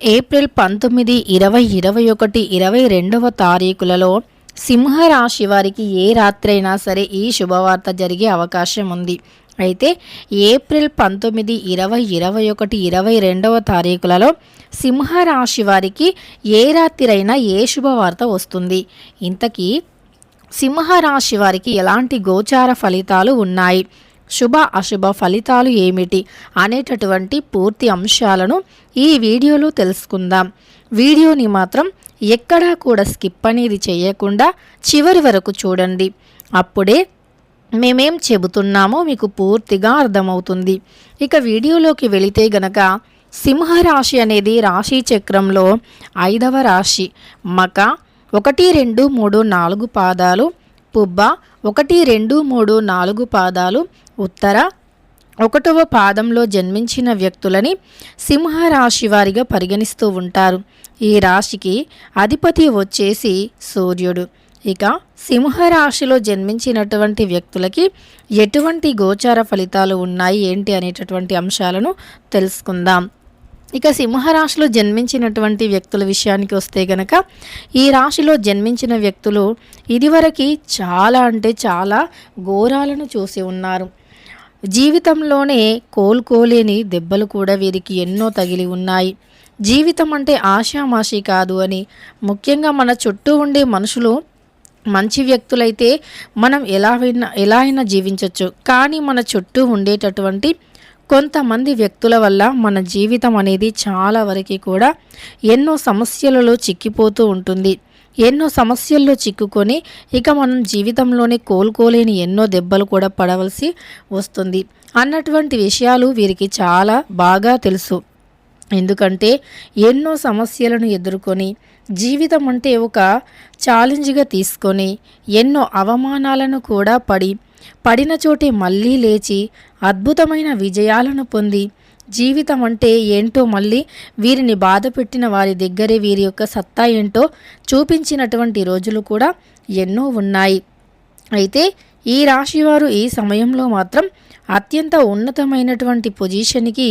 April 19, 20, 21, 22వ తారీఖులలో సింహరాశి వారికి ఏ రాత్రైనా సరే ఈ శుభవార్త జరిగే అవకాశం ఉంది. అయితే ఏప్రిల్ 19, 20, 21, 22వ తారీఖులలో సింహరాశి వారికి ఏ రాత్రైనా ఏ శుభవార్త వస్తుంది? ఇంతకీ సింహరాశి వారికి ఎలాంటి గోచార ఫలితాలు ఉన్నాయి, శుభ అశుభ ఫలితాలు ఏమిటి అనేటటువంటి పూర్తి అంశాలను ఈ వీడియోలో తెలుసుకుందాం. వీడియోని మాత్రం ఎక్కడా కూడా స్కిప్ అనేది చేయకుండా చివరి వరకు చూడండి. అప్పుడే మేమేం చెబుతున్నామో మీకు పూర్తిగా అర్థమవుతుంది. ఇక వీడియోలోకి వెళితే గనక సింహరాశి అనేది రాశి చక్రంలో 5వ రాశి. మక 1, 2, 3, 4 పాదాలు, పుబ్బ 1, 2, 3, 4 పాదాలు, ఉత్తర 1వ పాదంలో జన్మించిన వ్యక్తులని సింహరాశి వారిగా పరిగణిస్తూ ఉంటారు. ఈ రాశికి అధిపతి వచ్చేసి సూర్యుడు. ఇక సింహరాశిలో జన్మించినటువంటి వ్యక్తులకి ఎటువంటి గోచార ఫలితాలు ఉన్నాయి ఏంటి అనేటటువంటి అంశాలను తెలుసుకుందాం. ఇక సింహరాశిలో జన్మించినటువంటి వ్యక్తుల విషయానికి వస్తే గనక ఈ రాశిలో జన్మించిన వ్యక్తులు ఇదివరకు చాలా అంటే చాలా ఘోరాలను చూసి ఉన్నారు. జీవితంలోనే కోలుకోలేని దెబ్బలు కూడా వీరికి ఎన్నో తగిలి ఉన్నాయి. జీవితం అంటే ఆషామాషి కాదు అని, ముఖ్యంగా మన చుట్టూ ఉండే మనుషులు మంచి వ్యక్తులైతే మనం ఎలా అయినా జీవించవచ్చు. కానీ మన చుట్టూ ఉండేటటువంటి కొంతమంది వ్యక్తుల వల్ల మన జీవితం అనేది చాలా వరకు కూడా ఎన్నో సమస్యలలో చిక్కిపోతూ ఉంటుంది. ఎన్నో సమస్యల్లో చిక్కుకొని ఇక మనం జీవితంలోనే కోలుకోలేని ఎన్నో దెబ్బలు కూడా పడవలసి వస్తుంది అన్నటువంటి విషయాలు వీరికి చాలా బాగా తెలుసు. ఎందుకంటే ఎన్నో సమస్యలను ఎదుర్కొని జీవితం అంటే ఒక ఛాలెంజ్గా తీసుకొని ఎన్నో అవమానాలను కూడా పడిన చోటే మళ్ళీ లేచి అద్భుతమైన విజయాలను పొంది జీవితం అంటే ఏంటో మళ్ళీ వీరిని బాధ పెట్టిన వారి దగ్గరే వీరి యొక్క సత్తా ఏంటో చూపించినటువంటి రోజులు కూడా ఎన్నో ఉన్నాయి. అయితే ఈ రాశివారు ఈ సమయంలో మాత్రం అత్యంత ఉన్నతమైనటువంటి పొజిషన్కి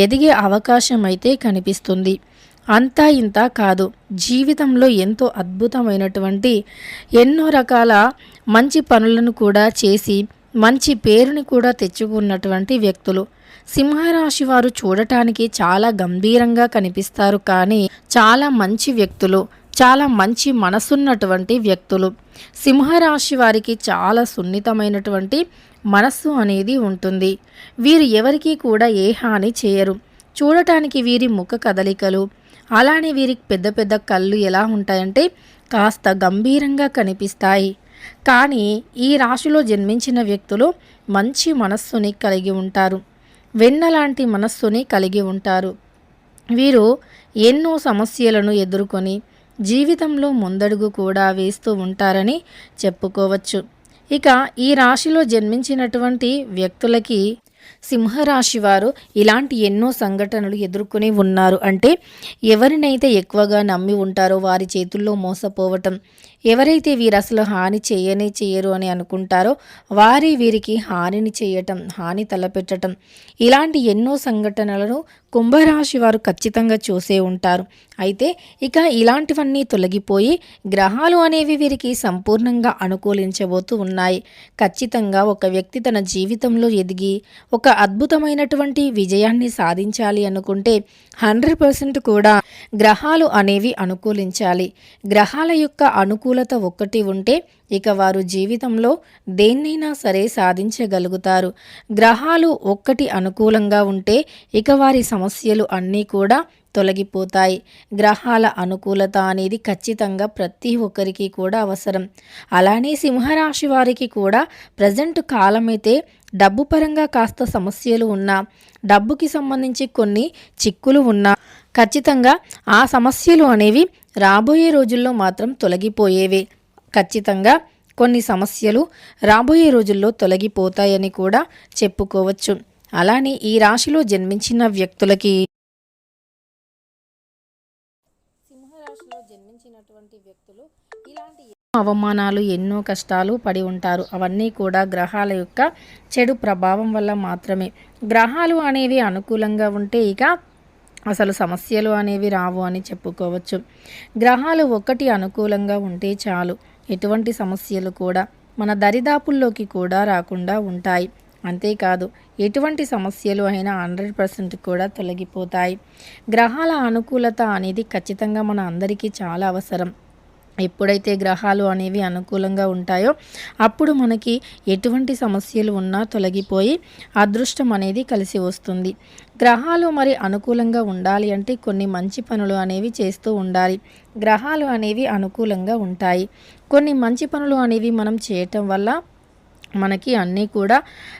ఎదిగే అవకాశం అయితే కనిపిస్తుంది. అంతా ఇంత కాదు, జీవితంలో ఎంతో అద్భుతమైనటువంటి ఎన్నో రకాల మంచి పనులను కూడా చేసి మంచి పేరుని కూడా తెచ్చుకున్నటువంటి వ్యక్తులు. సింహరాశి వారు చూడటానికి చాలా గంభీరంగా కనిపిస్తారు, కానీ చాలా మంచి వ్యక్తులు, చాలా మంచి మనసున్నటువంటి వ్యక్తులు. సింహరాశి వారికి చాలా సున్నితమైనటువంటి మనస్సు అనేది ఉంటుంది. వీరు ఎవరికీ కూడా ఏ హాని చేయరు. చూడటానికి వీరి ముఖ కదలికలు, అలానే వీరికి పెద్ద పెద్ద కళ్ళు ఎలా ఉంటాయంటే కాస్త గంభీరంగా కనిపిస్తాయి. కానీ ఈ రాశిలో జన్మించిన వ్యక్తులు మంచి మనస్సుని కలిగి ఉంటారు, వెన్నలాంటి మనస్సుని కలిగి ఉంటారు. వీరు ఎన్నో సమస్యలను ఎదుర్కొని జీవితంలో ముందడుగు కూడా వేస్తూ ఉంటారని చెప్పుకోవచ్చు. ఇక ఈ రాశిలో జన్మించినటువంటి వ్యక్తులకి సింహరాశి వారు ఇలాంటి ఎన్నో సంఘటనలు ఎదుర్కొని ఉన్నారు. అంటే ఎవరినైతే ఎక్కువగా నమ్మి ఉంటారో వారి చేతుల్లో మోసపోవటం, ఎవరైతే వీరు అసలు హాని చేయరు అని అనుకుంటారో వారి వీరికి హానిని చేయటం, హాని తలపెట్టడం, ఇలాంటి ఎన్నో సంఘటనలను కుంభరాశి వారు ఖచ్చితంగా చూసే ఉంటారు. అయితే ఇక ఇలాంటివన్నీ తొలగిపోయి గ్రహాలు అనేవి వీరికి సంపూర్ణంగా అనుకూలించబోతూ ఉన్నాయి. ఖచ్చితంగా ఒక వ్యక్తి తన జీవితంలో ఎదిగి ఒక అద్భుతమైనటువంటి విజయాన్ని సాధించాలి అనుకుంటే 100% కూడా గ్రహాలు అనేవి అనుకూలించాలి. గ్రహాల యొక్క అనుకూలత ఒక్కటి ఉంటే ఇక వారు జీవితంలో దేన్నైనా సరే సాధించగలుగుతారు. గ్రహాలు ఒక్కటి అనుకూలంగా ఉంటే ఇక వారి సమస్యలు అన్నీ కూడా తొలగిపోతాయి. గ్రహాల అనుకూలత అనేది ఖచ్చితంగా ప్రతి ఒక్కరికి కూడా అవసరం. అలానే సింహరాశి వారికి కూడా ప్రజెంట్ కాలమైతే డబ్బు పరంగా కాస్త సమస్యలు ఉన్నా, డబ్బుకి సంబంధించి కొన్ని చిక్కులు ఉన్నా ఖచ్చితంగా ఆ సమస్యలు అనేవి రాబోయే రోజుల్లో మాత్రం తొలగిపోయేవే. ఖచ్చితంగా కొన్ని సమస్యలు రాబోయే రోజుల్లో తొలగిపోతాయని కూడా చెప్పుకోవచ్చు. అలానే ఈ రాశిలో జన్మించిన వ్యక్తులకి సింహరాశిలో జన్మించినటువంటి వ్యక్తులు ఇలాంటి అవమానాలు ఎన్నో కష్టాలు పడి ఉంటారు. అవన్నీ కూడా గ్రహాల యొక్క చెడు ప్రభావం వల్ల మాత్రమే. గ్రహాలు అనేవి అనుకూలంగా ఉంటే ఇక అసలు సమస్యలు అనేవి రావు అని చెప్పుకోవచ్చు. గ్రహాలు ఒక్కటి అనుకూలంగా ఉంటే చాలు, ఎటువంటి సమస్యలు కూడా మన దరిదాపుల్లోకి కూడా రాకుండా ఉంటాయి. అంతేకాదు, ఎటువంటి సమస్యలు అయినా 100% కూడా తొలగిపోతాయి. గ్రహాల అనుకూలత అనేది ఖచ్చితంగా మన అందరికీ చాలా అవసరం. ఎప్పుడైతే గ్రహాలు అనేవి అనుకూలంగా ఉంటాయో అప్పుడు మనకి ఎటువంటి సమస్యలు ఉన్నా తొలగిపోయి అదృష్టం అనేది కలిసి వస్తుంది. గ్రహాలు మరి అనుకూలంగా ఉండాలి అంటే కొన్ని మంచి పనులు అనేవి చేస్తూ ఉండాలి. గ్రహాలు అనేవి అనుకూలంగా ఉంటాయి. కొన్ని మంచి పనులు అనేవి మనం చేయటం వల్ల మనకి అన్నీ కూడా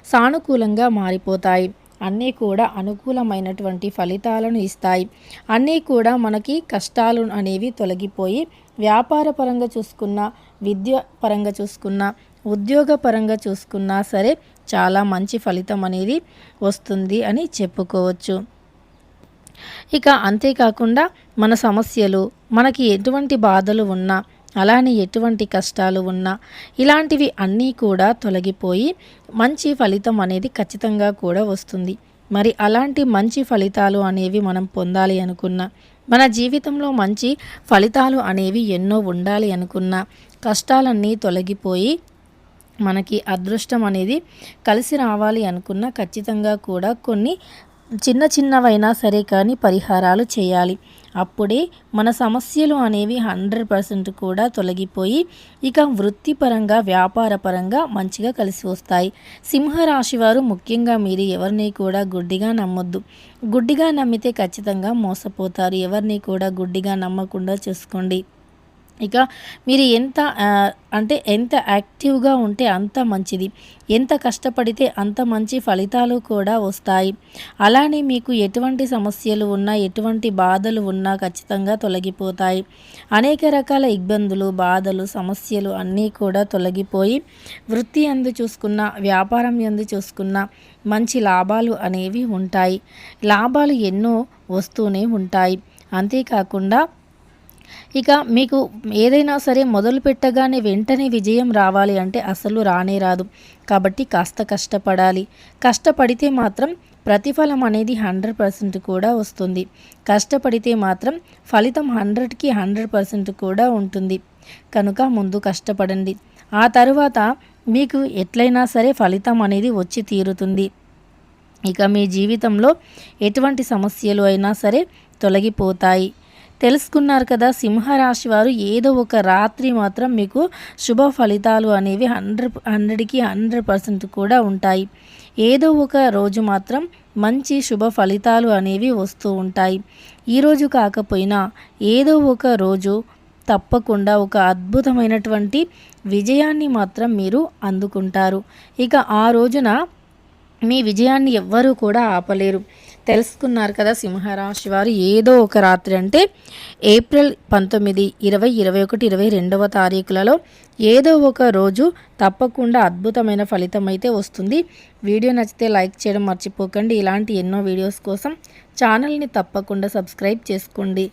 సానుకూలంగా మారిపోతాయి. అన్నీ కూడా అనుకూలమైనటువంటి ఫలితాలను ఇస్తాయి. అన్నీ కూడా మనకి కష్టాలు అనేవి తొలగిపోయి వ్యాపార పరంగా చూసుకున్నా, విద్య పరంగా చూసుకున్నా, ఉద్యోగ పరంగా చూసుకున్నా సరే చాలా మంచి ఫలితం అనేది వస్తుంది అని చెప్పుకోవచ్చు. ఇక అంతేకాకుండా మన సమస్యలు, మనకి ఎటువంటి బాధలు ఉన్నా, అలానే ఎటువంటి కష్టాలు ఉన్నా ఇలాంటివి అన్నీ కూడా తొలగిపోయి మంచి ఫలితం అనేది ఖచ్చితంగా కూడా వస్తుంది. మరి అలాంటి మంచి ఫలితాలు అనేవి మనం పొందాలి అనుకున్నా, మన జీవితంలో మంచి ఫలితాలు అనేవి ఎన్నో ఉండాలి అనుకున్నా, కష్టాలన్నీ తొలగిపోయి మనకి అదృష్టం అనేది కలిసి రావాలి అనుకున్న ఖచ్చితంగా కూడా కొన్ని చిన్నవైనా సరే కానీ పరిహారాలు చేయాలి. అప్పుడే మన సమస్యలు అనేవి 100% కూడా తొలగిపోయి ఇక వృత్తిపరంగా, వ్యాపారపరంగా మంచిగా కలిసి వస్తాయి. సింహరాశి వారు ముఖ్యంగా మీరు ఎవరిని కూడా గుడ్డిగా నమ్మొద్దు. గుడ్డిగా నమ్మితే ఖచ్చితంగా మోసపోతారు. ఎవరిని కూడా గుడ్డిగా నమ్మకుండా చూసుకోండి. ఇక మీరు ఎంత యాక్టివ్గా ఉంటే అంత మంచిది. ఎంత కష్టపడితే అంత మంచి ఫలితాలు కూడా వస్తాయి. అలానే మీకు ఎటువంటి సమస్యలు ఉన్నా, ఎటువంటి బాధలు ఉన్నా ఖచ్చితంగా తొలగిపోతాయి. అనేక రకాల ఇబ్బందులు, బాధలు, సమస్యలు అన్నీ కూడా తొలగిపోయి వృత్తి యందు చూసుకున్న, వ్యాపారం యందు చూసుకున్న మంచి లాభాలు అనేవి ఉంటాయి. లాభాలు ఎన్నో వస్తూనే ఉంటాయి. అంతేకాకుండా ఇక మీకు ఏదైనా సరే మొదలు పెట్టగానే వెంటనే విజయం రావాలి అంటే అసలు రానే రాదు. కాబట్టి కాస్త కష్టపడాలి. కష్టపడితే మాత్రం ప్రతిఫలం అనేది 100% కూడా వస్తుంది. కష్టపడితే మాత్రం ఫలితం 100కి 100% కూడా ఉంటుంది. కనుక ముందు కష్టపడండి. ఆ తరువాత మీకు ఎట్లయినా సరే ఫలితం అనేది వచ్చి తీరుతుంది. ఇక మీ జీవితంలో ఎటువంటి సమస్యలు అయినా సరే తొలగిపోతాయి. తెలుసుకున్నారు కదా, సింహరాశి వారు ఏదో ఒక రాత్రి మాత్రం మీకు శుభ ఫలితాలు అనేవి 100కి 100% కూడా ఉంటాయి. ఏదో ఒక రోజు మాత్రం మంచి శుభ ఫలితాలు అనేవి వస్తూ ఉంటాయి. ఈరోజు కాకపోయినా ఏదో ఒక రోజు తప్పకుండా ఒక అద్భుతమైనటువంటి విజయాన్ని మాత్రం మీరు అందుకుంటారు. ఇక ఆ రోజున మీ విజయాన్ని ఎవ్వరూ కూడా ఆపలేరు. తెలుసుకున్నారు కదా, సింహరాశి వారు ఏదో ఒక రాత్రి అంటే ఏప్రిల్ 19, 20, 21, 22వ తారీఖులలో ఏదో ఒక రోజు తప్పకుండా అద్భుతమైన ఫలితం అయితే వస్తుంది. వీడియో నచ్చితే లైక్ చేయడం మర్చిపోకండి. ఇలాంటి ఎన్నో వీడియోస్ కోసం ఛానల్ని తప్పకుండా సబ్స్క్రైబ్ చేసుకోండి.